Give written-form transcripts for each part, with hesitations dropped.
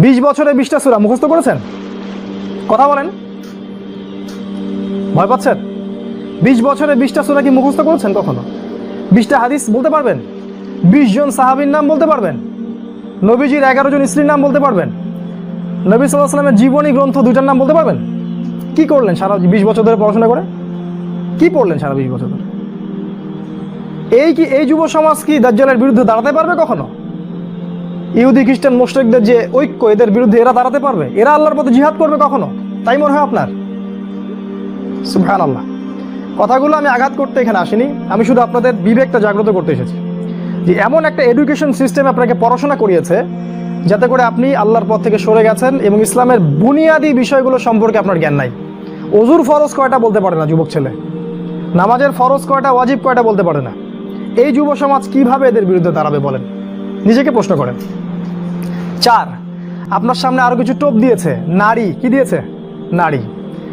20 বছরে 20টা সূরা মুখস্থ করেছেন? কথা বলেন, ভয় পাচ্ছেন? 20 বছরে 20টা সূরা কি মুখস্থ করেছেন কখনো? 20টা হাদিস বলতে পারবেন? 20 জন সাহাবীর নাম বলতে পারবেন? নবীজির 11 জন স্ত্রীর নাম বলতে পারবেন? নবী সাল্লাল্লাহু আলাইহি ওয়াসাল্লামের জীবনী গ্রন্থ 2টার নাম বলতে পারবেন? কি করলেন সারা 20 বছর ধরে পড়াশোনা করে? কি পড়লেন সারা 20 বছর ধরে? এই যুব সমাজ কি দাজ্জালের বিরুদ্ধে দাঁড়াতে পারবে কখনো? ইহুদি খ্রিস্টান মুশরিকদের যে ঐক্য, এদের বিরুদ্ধে এরা দাঁড়াতে পারবে? এরা আল্লাহর পথে জিহাদ করবে কখনো? তাই মনে হয় আপনার? সুবহানাল্লাহ। কথাগুলো আমি আঘাত করতে এখানে আসিনি, আমি শুধু আপনাদের বিবেকটা জাগ্রত করতে এসেছি যে এমন একটা এডুকেশন সিস্টেম আপনাকে পড়াশোনা করিয়েছে যাতে করে আপনি আল্লাহর পথ থেকে সরে গেছেন এবং ইসলামের বুনিয়াদি বিষয়গুলো সম্পর্কে আপনার জ্ঞান নাই। ওযুর ফরজ কয়টা বলতে পারে না যুবক ছেলে, নামাজের ফরজ কয়টা, ওয়াজিব কয়টা বলতে পারে না। এই যুব সমাজ কিভাবে এদের বিরুদ্ধে দাঁড়াবে বলেন? নিজেকে প্রশ্ন করেন। 4, আপনার সামনে আরো কিছু টোপ দিয়েছে। নারী কি দিয়েছে? নারী।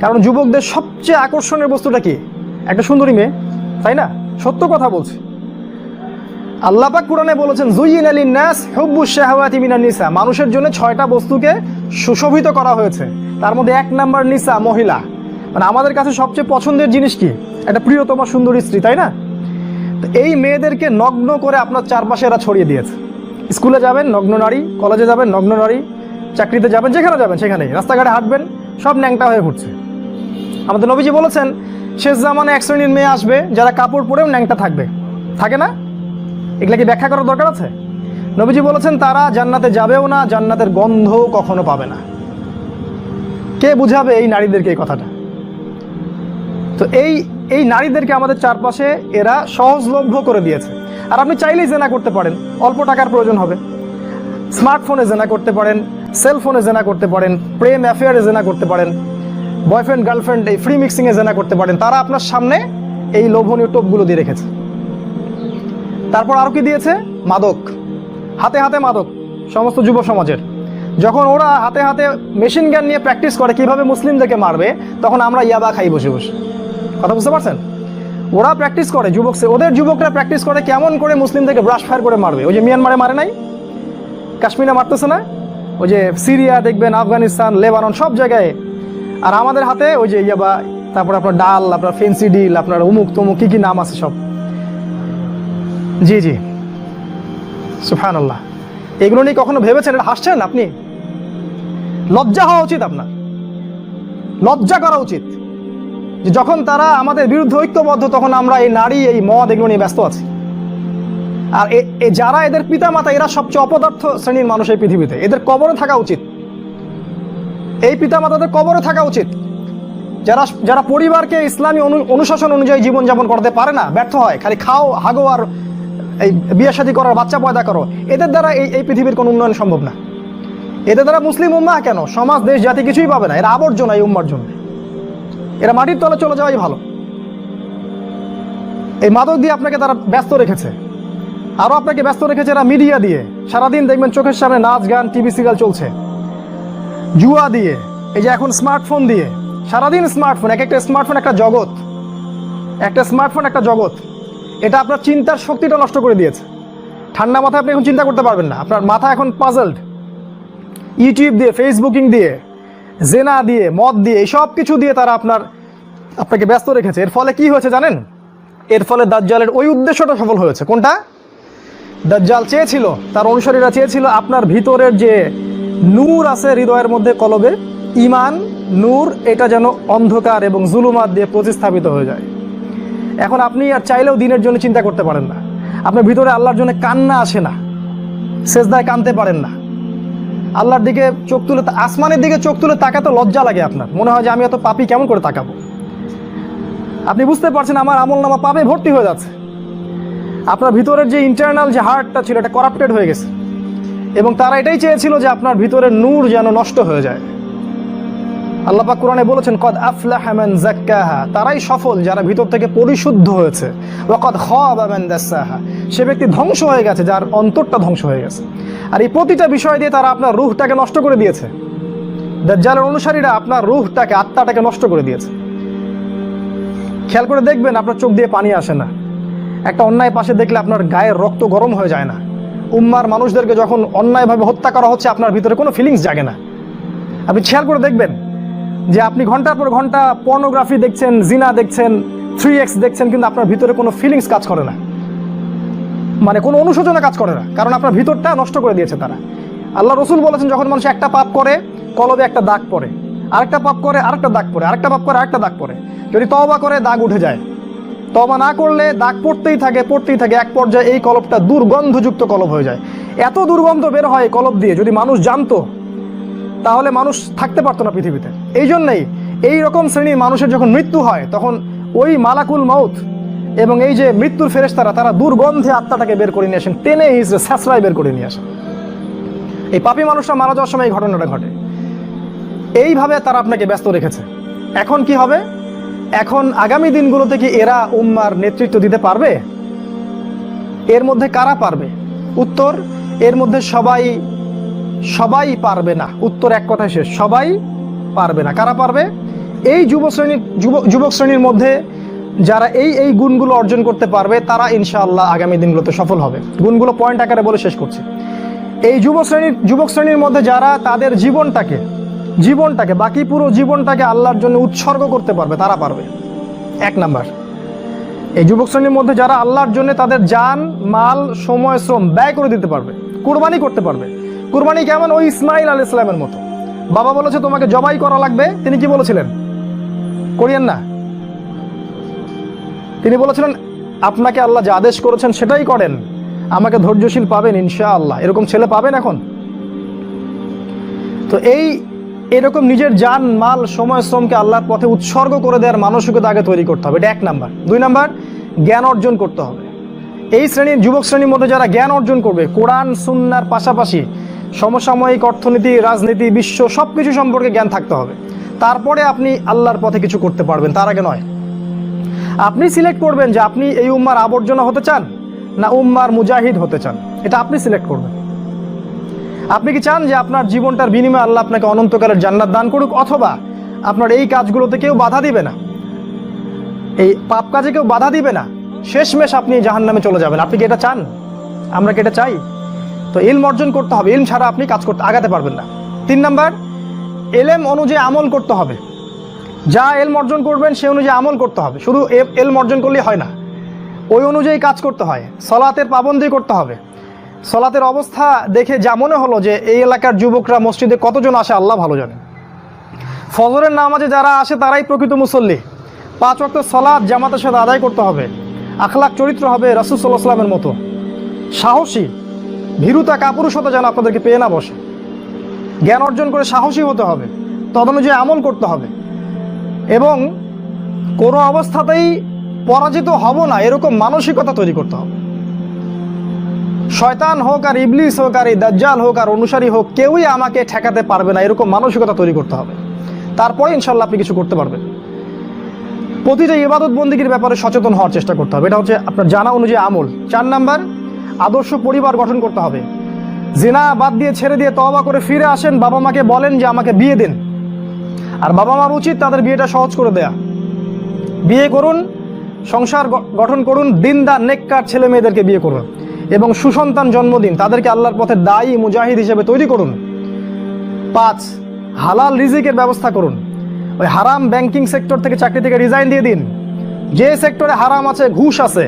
কারণ যুবকদের সবচেয়ে আকর্ষণের বস্তুটা কি? একটা সুন্দরী মেয়ে, তাই না? সত্য কথা বলছি। আল্লাহ পাক কোরআনে বলেছেন যুয়িনা লিন-নাস হুব্বুশ শাহাওয়াতি মিনান নিসা, মানুষের জন্য 6টা বস্তুকে সুশোভিত করা হয়েছে। তার মধ্যে 1 নাম্বার নিসা, মহিলা। মানে আমাদের কাছে সবচেয়ে পছন্দের জিনিস কি? একটা প্রিয়তমা সুন্দরী স্ত্রী, তাই না? তো এই মেয়েদেরকে নগ্ন করে আপনার চারপাশে এরা ছড়িয়ে দিয়েছে। স্কুলে যাবেন নগ্ন নারী, কলেজে যাবেন নগ্ন নারী, চাকরিতে যাবেন, যেখানে যাবেন সেখানেই, রাস্তাঘাটে হাঁটবেন সব ন্যাংটা হয়ে ঘুরছে। আমাদের নবীজি বলেছেন শেষ জামানে এক শ্রেণীর মেয়ে আসবে যারা কাপড় পরেও ন্যাংটা থাকবে, থাকে না? এগুলা কি ব্যাখ্যা করার দরকার আছে? নবীজি বলেছেন তারা জান্নাতে যাবেও না, জান্নাতের গন্ধ কখনো পাবে না। কে বুঝাবে এই নারীদেরকে এই কথাটা? তো এই নারীদেরকে আমাদের চারপাশে এরা সহজলভ্য করে দিয়েছে। আর আপনি চাইলেই জেনা করতে পারেন, অল্প টাকার প্রয়োজন হবে। স্মার্টফোনে জেনা করতে পারেন, সেলফোনে জেনা করতে পারেন, প্রেম অ্যাফেয়ারে জেনা করতে পারেন, বয়ফ্রেন্ড গার্লফ্রেন্ড এই ফ্রি মিক্সিংয়ে জেনা করতে পারেন। তারা আপনার সামনে এই লোভনীয় টোপগুলো দিয়ে রেখেছে। তারপর আরও কি দিয়েছে? মাদক। হাতে হাতে মাদক সমস্ত যুব সমাজের। যখন ওরা হাতে হাতে মেশিন গান নিয়ে প্র্যাকটিস করে কিভাবে মুসলিমদেরকে মারবে, তখন আমরা ইয়াবা খাই বসে বসে। কথা বুঝতে পারছেন? ওরা প্র্যাকটিস করে, ওদের যুবকরা প্র্যাকটিস করে কেমন করে মুসলিমদেরকে ব্রাশ ফায়ার করে মারবে। ওই যে মিয়ানমারে মারে নাই, কাশ্মীরে মারতেছে না, ওই যে সিরিয়া দেখবেন, আফগানিস্তান, লেবানন, সব জায়গায়। আর আমাদের হাতে ওই যে ইয়াবা, তারপর আপনার ডাল, আপনার ফেন্সি ডিল, আপনার অমুক তমুক কি কি নাম আছে সব। জি জি, সুবহানাল্লাহ। এগুলো নিয়ে কখনো ভেবেছেন? এটা হাসছেন আপনি? লজ্জা হওয়া উচিত আপনার, লজ্জা করা উচিত যে যখন তারা আমাদের বিরুদ্ধে ঐক্যবদ্ধ তখন আমরা এই নারী, এই মদ, এগুলো নিয়ে ব্যস্ত আছি। আর যারা এদের পিতামাতা, এরা সবচেয়ে অপদার্থ শ্রেণীর মানুষ এই পৃথিবীতে। এদের কবরে থাকা উচিত, এই পিতামাতাদের কবরে থাকা উচিত। যারা পরিবারকে ইসলামী অনুশাসন অনুযায়ী জীবনযাপন করতে পারে না, ব্যর্থ হয়, খালি খাও, হাগো আর এই বিয়ে শাদী করার, বাচ্চা পয়দা করো, এদের দ্বারা এই পৃথিবীর কোনো উন্নয়ন সম্ভব না। এদের দ্বারা মুসলিম উম্মাহ কেন, সমাজ, দেশ, জাতি কিছুই পাবে না। এরা আবর্জনা এই উম্মার জন্য। এরা মাটির তলে চলে যাওয়াই ভালো। এই মাদক দিয়ে আপনাকে তারা ব্যস্ত রেখেছে। আরও আপনাকে ব্যস্ত রেখেছে এরা মিডিয়া দিয়ে। সারাদিন দেখবেন চোখের সামনে নাচ গান, টিভি সিরিয়াল চলছে। জুয়া দিয়ে, এই যে এখন স্মার্টফোন দিয়ে, সারাদিন স্মার্টফোন, একটা স্মার্টফোন একটা জগৎ, একটা স্মার্টফোন একটা জগৎ। এটা আপনার চিন্তার শক্তিটা নষ্ট করে দিয়েছে। ঠান্ডা মাথায় আপনি এখন চিন্তা করতে পারবেন না, আপনার মাথা এখন পাজলড। ইউটিউব দিয়ে, ফেসবুকিং দিয়ে, জেনা দিয়ে, মদ দিয়ে, এই সব কিছু দিয়ে তারা আপনাকে ব্যস্ত রেখেছে। এর ফলে কি হয়েছে জানেন? এর ফলে দাজ্জালের ওই উদ্দেশ্যটা সফল হয়েছে। কোনটা? দাজ্জাল চেয়েছিল, তার অনুসারীরা চেয়েছিল আপনার ভিতরের যে নূর আছে হৃদয়ের মধ্যে, কলবে ঈমান নূর, এটা যেন অন্ধকার এবং জুলুমাত দিয়ে প্রতিস্থাপিত হয়ে যায়। এখন আপনি আর চাইলেও দিনের জন্য চিন্তা করতে পারেন না। আপনার ভিতরে আল্লাহর জন্য কান্না আসে না, সেজদায় কাঁদতে পারেন না, আল্লাহর দিকে চোখ তুলে, আসমানের দিকে চোখ তুলে তাকাতে লজ্জা লাগে। আপনার মনে হয় যে আমি এত পাপী, কেমন করে তাকাবো? আপনি বুঝতে পারছেন আমার আমলনামা পাপে ভর্তি হয়ে যাচ্ছে। আপনার ভিতরের যে ইন্টারনাল যে হার্টটা ছিল, এটা করাপ্টেড হয়ে গেছে। এবং তারা এটাই চেয়েছিল যে আপনার ভিতরের নূর যেন নষ্ট হয়ে যায়। আল্লাহ পাক কোরআনে বলেছেন কদ আফলাহা মান যাক্কাহা, তারাই সফল যারা ভিতর থেকে পরিশুদ্ধ হয়েছে। ওয়া কদ খাবা মান দাসাহা, সে ব্যক্তি ধ্বংস হয়ে গেছে যার অন্তরটা ধ্বংস হয়ে গেছে। আর এই প্রতিটা বিষয় দিয়ে তারা আপনার রূহটাকে নষ্ট করে দিয়েছে। দাজ্জালের অনুসারীরা আপনার রূহটাকে, আত্মাটাকে নষ্ট করে দিয়েছে। খেয়াল করে দেখবেন আপনার চোখ দিয়ে পানি আসে না। একটা অন্যায় পাশে দেখলে আপনার গায়ের রক্ত গরম হয়ে যায় না। উম্মার মানুষদেরকে যখন অন্যায়ভাবে হত্যা করা হচ্ছে, আপনার ভিতরে কোনো ফিলিংস জাগে না। আপনি খেয়াল করে দেখবেন যে আপনি ঘন্টার পর ঘন্টা পর্নোগ্রাফি দেখছেন, জিনা দেখছেন, 3x দেখছেন, কিন্তু আপনার ভিতরে কোনো ফিলিংস কাজ করে না, মানে কোনো অনুশোচনা কাজ করে না, কারণ আপনার ভিতরটা নষ্ট করে দিয়েছে তারা। আল্লাহ রসুল বলেছেন, যখন মানুষ একটা পাপ করে কলবে একটা দাগ পড়ে, আরেকটা পাপ করে আরেকটা দাগ পড়ে, আরেকটা পাপ করে আরেকটা দাগ পড়ে। যদি তওবা করে দাগ উঠে যায়, তওবা না করলে দাগ পড়তেই থাকে পড়তেই থাকে, এক পর্যায়ে এই কলবটা দুর্গন্ধযুক্ত কলব হয়ে যায়। এত দুর্গন্ধ বের হয় কলব দিয়ে, যদি মানুষ জানতো তাহলে মানুষ থাকতে পারতো না পৃথিবীতে। এই জন্যই এই রকম শ্রেণীর মানুষের যখন মৃত্যু হয়, তখন ওই মালাকুল মাউত এবং এই যে মৃত্যুর ফেরেশতারা, তারা দুর্গন্ধে আত্মাটাকে বের করে নিয়ে আসেন, টেনে হিসড়ে স্যাঁচড়ায় বের করে নিয়ে আসেন। এই পাপী মানুষরা মারা যাওয়ার সময় এই ঘটনাটা ঘটে। এইভাবে তারা আপনাকে ব্যস্ত রেখেছে। এখন কি হবে? এখন আগামী দিনগুলোতে কি এরা উম্মার নেতৃত্ব দিতে পারবে? এর মধ্যে কারা পারবে? উত্তর, এর মধ্যে সবাই পারবে না। উত্তর এক কথায় শেষ, সবাই পারবে না। কারা পারবে? এই যুবক শ্রেণীর মধ্যে যারা এই গুণগুলো অর্জন করতে পারবে, তারা ইনশাআল্লাহ আগামী দিনগুলোতে সফল হবে। গুণগুলো পয়েন্ট আকারে বলে শেষ করছি। এই যুবক শ্রেণীর মধ্যে যারা তাদের জীবনটাকে বাকি পুরো জীবনটাকে আল্লাহর জন্য উৎসর্গ করতে পারবে, তারা পারবে। এক নাম্বার, এই যুবক শ্রেণীর মধ্যে যারা আল্লাহর জন্য তাদের জান, মাল, সময়, শ্রম ব্যয় করে দিতে পারবে, কুরবানি করতে পারবে। কুরবানি কেমন? ওই ইসমাইল আলাইহিস সালামের মতো। বাবা বলেছে তোমাকে জবাই করা লাগবে, তিনি কি বলেছিলেন? করিয়েন না। তিনি বলেছিলেন, আপনাকে আল্লাহ যে আদেশ করেছেন সেটাই করেন, আমাকে ধৈর্যশীল পাবেন ইনশাআল্লাহ। এরকম ছেলে পাবেন এখন? তো এরকম নিজের জান, মাল, সময়, শ্রমকে আল্লাহর পথে উৎসর্গ করে দেওয়ার মানসিকতা আগে তৈরি করতে হবে। এটা এক নাম্বার। দুই নাম্বার, জ্ঞান অর্জন করতে হবে। এই যুবক শ্রেণীর মধ্যে যারা জ্ঞান অর্জন করবে, কোরআন সুন্নাহর পাশাপাশি সমসাময়িক অর্থনীতি, রাজনীতি, বিশ্ব সবকিছু সম্পর্কে জ্ঞান থাকতে হবে। তারপরে আপনি আল্লাহর পথে কিছু করতে পারবেন, তার আগে নয়। আপনি সিলেক্ট করবেন যে আপনি এই উম্মার আবর্জনা হতে চান না উম্মার মুজাহিদ হতে চান, এটা আপনি সিলেক্ট করবেন। আপনি কি চান যে আপনার জীবনটার বিনিময়ে আল্লাহ আপনাকে অনন্তকালের জান্নাত দান করুক, অথবা আপনার এই কাজগুলোতে কেউ বাধা দিবে না, এই পাপ কাজে কেউ বাধা দিবে না, শেষমেশ আপনি জাহান্নামে চলে যাবেন? আপনি কি এটা চান? আমরা কি এটা চাই? তো ইলম অর্জন করতে হবে। ইলম ছাড়া আপনি কাজ করতে আগাতে পারবেন না। তিন নাম্বার, এলেম অনুযায়ী আমল করতে হবে। যা এলম অর্জন করবেন সে অনুযায়ী আমল করতে হবে। শুধু এলম অর্জন করলেই হয় না, ওই অনুযায়ী কাজ করতে হয়। সলাতের পাবন্দি করতে হবে। সলাতের অবস্থা দেখে যা মনে হলো যে এই এলাকার যুবকরা মসজিদে কতজন আসে আল্লাহ ভালো জানেন। ফজরের নামাজে যারা আসে তারাই প্রকৃত মুসল্লি। 5 ওয়াক্ত সলাত জামাতের সাথে আদায় করতে হবে। আখলাক চরিত্র হবে রাসূল সাল্লাল্লাহু আলাইহি ওয়াসাল্লামের মতো। সাহসী, ভীরুতা, কাপুরুষতা যেন আপনাদেরকে পেয়ে না বসে। জ্ঞান অর্জন করে সাহসী হতে হবে, তদনুযায়ী আমল করতে হবে, এবং কোনো অবস্থাতেই পরাজিত হব না এরকম মানসিকতা তৈরি করতে হবে। শয়তান হোক আর ইবলিস হোক আর এই দাজ্জাল হোক আর অনুসারী হোক, কেউই আমাকে ঠেকাতে পারবে না এরকম মানসিকতা তৈরি করতে হবে। তারপরে ইনশাল্লাহ আপনি কিছু করতে পারবেন। প্রতিটা ইবাদত বন্দিগির ব্যাপারে সচেতন হওয়ার চেষ্টা করতে হবে, এটা হচ্ছে আপনার জানা অনুযায়ী আমল। 4 নাম্বার, আদর্শ পরিবার গঠন করতে হবে। জিনা বাদ দিয়ে ছেড়ে দিয়ে তওবা করে ফিরে আসেন, বাবা মাকে বলেন যে আমাকে বিয়ে দিন। আর বাবা মার উচিত তাদের বিয়েটা সহজ করে দেয়া। বিয়ে করুন, সংসার গঠন করুন, দিনদার নেককার ছেলে মেয়েদেরকে বিয়ে করুন এবং সুসন্তান জন্ম দিন, তাদেরকে আল্লাহর পথে দায়ী মুজাহিদ হিসেবে তৈরি করুন। 5, হালাল রিজিকের ব্যবস্থা করুন। ওই হারাম ব্যাংকিং সেক্টর থেকে, চাকরি থেকে রিজাইন দিয়ে দিন। যে সেক্টরে হারাম আছে, ঘুষ আছে,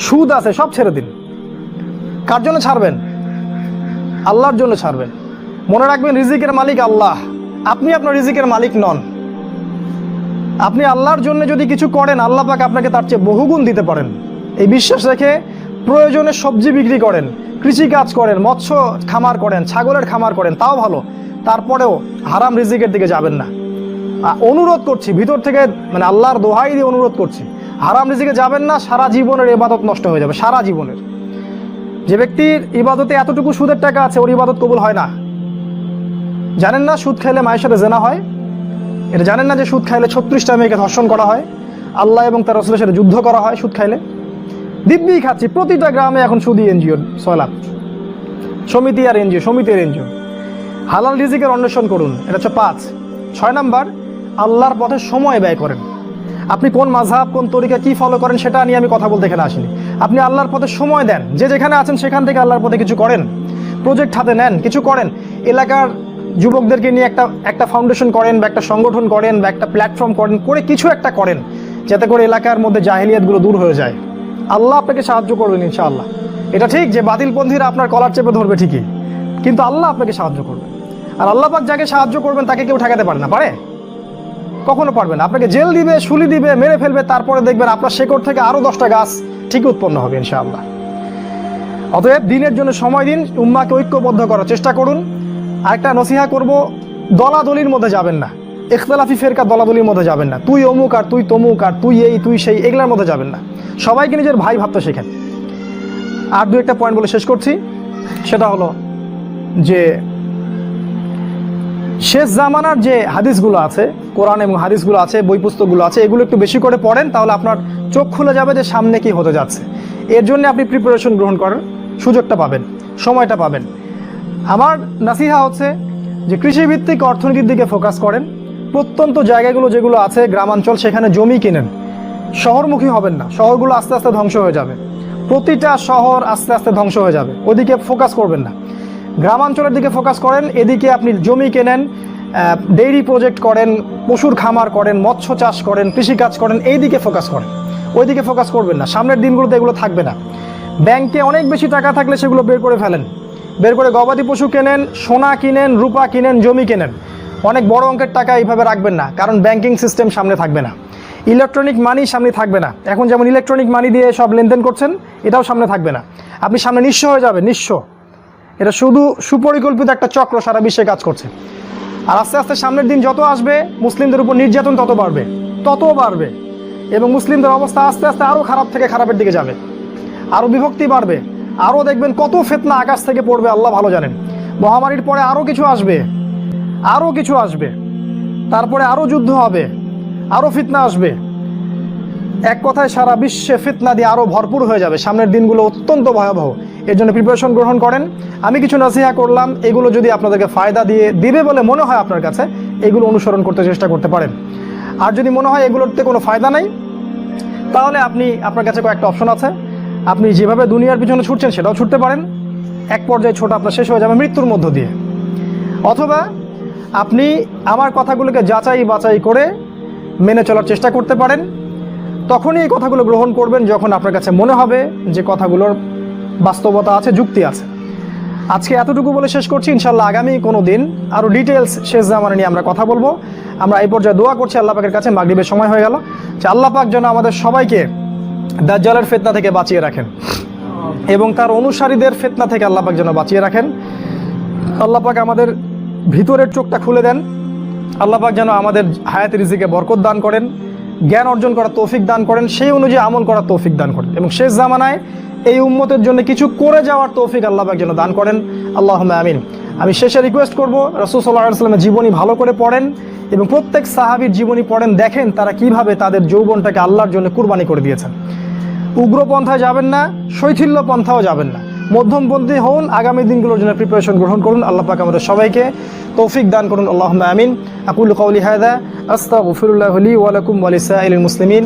সুদ আছে, সব ছেড়ে দিন। কার জন্য ছাড়বেন? আল্লাহর জন্য ছাড়বেন। মনে রাখবেন, রিজিকের মালিক আল্লাহ, আপনি আপনার রিজিকের মালিক নন। আপনি আল্লাহর জন্য যদি কিছু করেন, আল্লাহ পাক আপনাকে তার চেয়ে বহুগুণ দিতে পারেন। এই বিশ্বাস রেখে প্রয়োজনে সবজি বিক্রি করেন, কৃষিকাজ করেন, মৎস্য খামার করেন, ছাগলের খামার করেন, তাও ভালো। তারপরেও হারাম রিজিকের দিকে যাবেন না। অনুরোধ করছি ভিতর থেকে, মানে আল্লাহর দোহাই দিয়ে অনুরোধ করছি, হারাম রিজিকে যাবেন না। সারা জীবনের ইবাদত নষ্ট হয়ে যাবে, সারা জীবনের। যে ব্যক্তির ইবাদতে এতটুকু সুদের টাকা আছে, ওর ইবাদত কবুল হয় না। জানেন না সুদ খাইলে মায়ের সাথে জেনা হয়? এটা জানেন না যে সুদ খাইলে 36টা মেয়েকে ধর্ষণ করা হয়, আল্লাহ এবং তার রাসূলের সাথে যুদ্ধ করা হয় সুদ খাইলে? দিব্যি খাচ্ছি, প্রতিটা গ্রামে এখন সুদী এনজিও 6 লাখ। সমিতি আর এনজিও। হালাল রিজিকের অন্বেষণ করুন, এটা হচ্ছে 5। 6 নাম্বার, আল্লাহর পথে সময় ব্যয় করেন। আপনি কোন মাযহাব, কোন তরিকা, কি ফলো করেন সেটা নিয়ে আমি কথা বলতে এখানে আসিনি। আপনি আল্লাহর পথে সময় দেন, যে যেখানে আছেন সেখান থেকে আল্লাহর পথে কিছু করেন, প্রজেক্ট হাতে নেন, কিছু করেন। এলাকার যুবকদেরকে নিয়ে একটা ফাউন্ডেশন করেন, বা একটা সংগঠন করেন, বা একটা প্ল্যাটফর্ম করেন, করে কিছু একটা করেন, যাতে করে এলাকার মধ্যে জাহেলিয়াতগুলো দূর হয়ে যায়। আল্লাহ আপনাকে সাহায্য করবেন ইনশাআল্লাহ। এটা ঠিক যে বাতিলপন্থীরা আপনার কলার চেপে ধরবে ঠিকই, কিন্তু আল্লাহ আপনাকে সাহায্য করবে। আর আল্লাহ পাক যাকে সাহায্য করবেন তাকে কেউ ঠেকাতে পারে না, পারে? কখনো পারবে না। আপনাকে জেল দিবে, শুলি দিবে, মেরে ফেলবে, তারপরে দেখবেন আপনার শেকড় থেকে আরো 10টা গাছ ঠিকই উৎপন্ন হবে ইনশাআল্লাহ। অতএব দিনের জন্য সময় দিন, উম্মাহকে ঐক্যবদ্ধ করার চেষ্টা করুন। আরেকটা নসিহা করব, দলাদলির মধ্যে যাবেন না, ইখতিলাফি ফেরকা দলাদলির মধ্যে যাবেন না। তুই অমুক আর তুই তমুক আর তুই এই তুই সেই, এগুলোর মধ্যে যাবেন না। সবাইকে নিজের ভাই ভাবতে শেখেন। আর দু একটা পয়েন্ট বলে শেষ করছি, সেটা হলো যে শেষ জামানার যে হাদিসগুলো আছে, কোরআন এবং হাদিসগুলো আছে, বই পুস্তকগুলো আছে, এগুলো একটু বেশি করে পড়েন, তাহলে আপনার চোখ খুলে যাবে যে সামনে কি হতে যাচ্ছে। এর জন্য আপনি প্রিপারেশন গ্রহণ করার সুযোগটা পাবেন, সময়টা পাবেন। আমার নাসিহা হচ্ছে যে কৃষিভিত্তিক অর্থনীতির দিকে ফোকাস করেন। প্রত্যন্ত জায়গাগুলো যেগুলো আছে গ্রামাঞ্চল, সেখানে জমি কিনেন। শহরমুখী হবেন না, শহরগুলো আস্তে আস্তে ধ্বংস হয়ে যাবে। প্রতিটা শহর আস্তে আস্তে ধ্বংস হয়ে যাবে, ওদিকে ফোকাস করবেন না। গ্রামাঞ্চলের দিকে ফোকাস করেন, এদিকে আপনি জমি কেনেন, ডেইরি প্রজেক্ট করেন, পশুর খামার করেন, মৎস্য চাষ করেন, কৃষিকাজ করেন, এই দিকে ফোকাস করেন। ওইদিকে ফোকাস করবেন না, সামনের দিনগুলোতে এগুলো থাকবে না। ব্যাংকে অনেক বেশি টাকা থাকলে সেগুলো বের করে ফেলেন, বের করে গবাদি পশু কেনেন, সোনা কিনেন, রূপা কিনেন, জমি কেনেন। অনেক বড় অঙ্কের টাকা এইভাবে রাখবেন না, কারণ ব্যাংকিং সিস্টেম সামনে থাকবে না, ইলেকট্রনিক মানি সামনে থাকবে না। এখন যেমন ইলেকট্রনিক মানি দিয়ে সব লেনদেন করছেন, এটাও সামনে থাকবে না। আপনি সামনে নিঃস্ব হয়ে যাবেন, নিঃস্ব। এটা শুধু সুপরিকল্পিত একটা চক্র সারা বিশ্বে কাজ করছে। আর আস্তে আস্তে সামনের দিন যত আসবে, মুসলিমদের উপর নির্যাতন তত বাড়বে, এবং মুসলিমদের অবস্থা আস্তে আস্তে আরও খারাপ থেকে খারাপের দিকে যাবে, আরও বিভক্তি বাড়বে, আরও দেখবেন কত ফিতনা আকাশ থেকে পড়বে আল্লাহ ভালো জানেন। মহামারীর পরে আরও কিছু আসবে, তারপরে আরও যুদ্ধ হবে, আরও ফিতনা আসবে। এক কথায় সারা বিশ্বে ফিতনা দিয়ে আরও ভরপুর হয়ে যাবে। সামনের দিনগুলো অত্যন্ত ভয়াবহ। এর জন্য প্রিপারেশন গ্রহণ করেন। আমি কিছু নসিহা করলাম, এগুলো যদি আপনাদেরকে ফায়দা দিবে বলে মনে হয় আপনার কাছে, এগুলো অনুসরণ করতে চেষ্টা করতে পারেন। আর যদি মনে হয় এগুলোতে কোনো ফায়দা নাই, তাহলে আপনার কাছে কয়েকটা অপশন আছে। আপনি যেভাবে দুনিয়ার পিছনে ছুটছেন সেটাও ছুটতে পারেন, এক পর্যায়ে ছোট আপনার শেষ হয়ে যাবে মৃত্যুর মধ্য দিয়ে। অথবা আপনি আমার কথাগুলোকে যাচাই বাছাই করে মেনে চলার চেষ্টা করতে পারেন। তখনই এই কথাগুলো গ্রহণ করবেন যখন আপনার কাছে মনে হবে যে কথাগুলোর বাস্তবতা আছে, যুক্তি আছে। আজকে এতটুকু বলে শেষ করছি। ইনশাল্লাহ আগামী কোনো দিন আরও ডিটেলস শেষ জামানা নিয়ে আমরা কথা বলবো। আমরা এই পর্যায়ে দোয়া করছি আল্লাহ পাকের কাছে, মাগরিবের সময় হয়ে গেল, যে আল্লাহ পাক যেন আমাদের সবাইকে দাজ্জালের ফিতনা থেকে বাঁচিয়ে রাখেন, এবং তার অনুসারীদের ফিতনা থেকে আল্লাহ পাক যেন বাঁচিয়ে রাখেন। আল্লাহ পাক আমাদের ভিতরের চোখটা খুলে দেন। আল্লাহ পাক যেন আমাদের হায়াত রিজিকে বরকত দান করেন, জ্ঞান অর্জন করার তৌফিক দান করেন, সেই অনুযায়ী আমল করার তৌফিক দান করেন, এবং শেষ জামানায় এই উম্মতের জন্য কিছু করে যাওয়ার তৌফিক আল্লাহ পাক যেন দান করেন। আল্লাহুম্মা আমিন। আমি শেষে রিকোয়েস্ট করব, রাসূল সাল্লাল্লাহু আলাইহি ওয়াসাল্লামের জীবনী ভালো করে পড়েন, এবং প্রত্যেক সাহাবীর জীবনী পড়েন, দেখেন তারা কিভাবে তাদের যৌবনটাকে আল্লাহর জন্য কুরবানি করে দিয়েছেন। উগ্র পন্থায় যাবেন না, শৈথিল্য পন্থাও যাবেন না, মধ্যমপন্থী হন। আগামী দিনগুলোর জন্য প্রিপারেশন গ্রহণ করুন। আল্লাহ পাক আমাদের সবাইকে তৌফিক দান করুন। আল্লাহুম্মা আমিন। আকুলু কওলি হাযা আস্তাগফিরুল্লাহ লি ওয়া লাকুম ওয়া লিসাইরিল মুসলিমিন।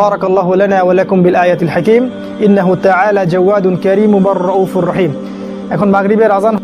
বারাকাল্লাহু লানা ওয়া লাকুম বিল আয়াতিল হাকীম। ইন্নাহু তাআলা জাওয়াদুন কারীম মুবার রাউফুর রহিম। এখন মাগরিবের আযান।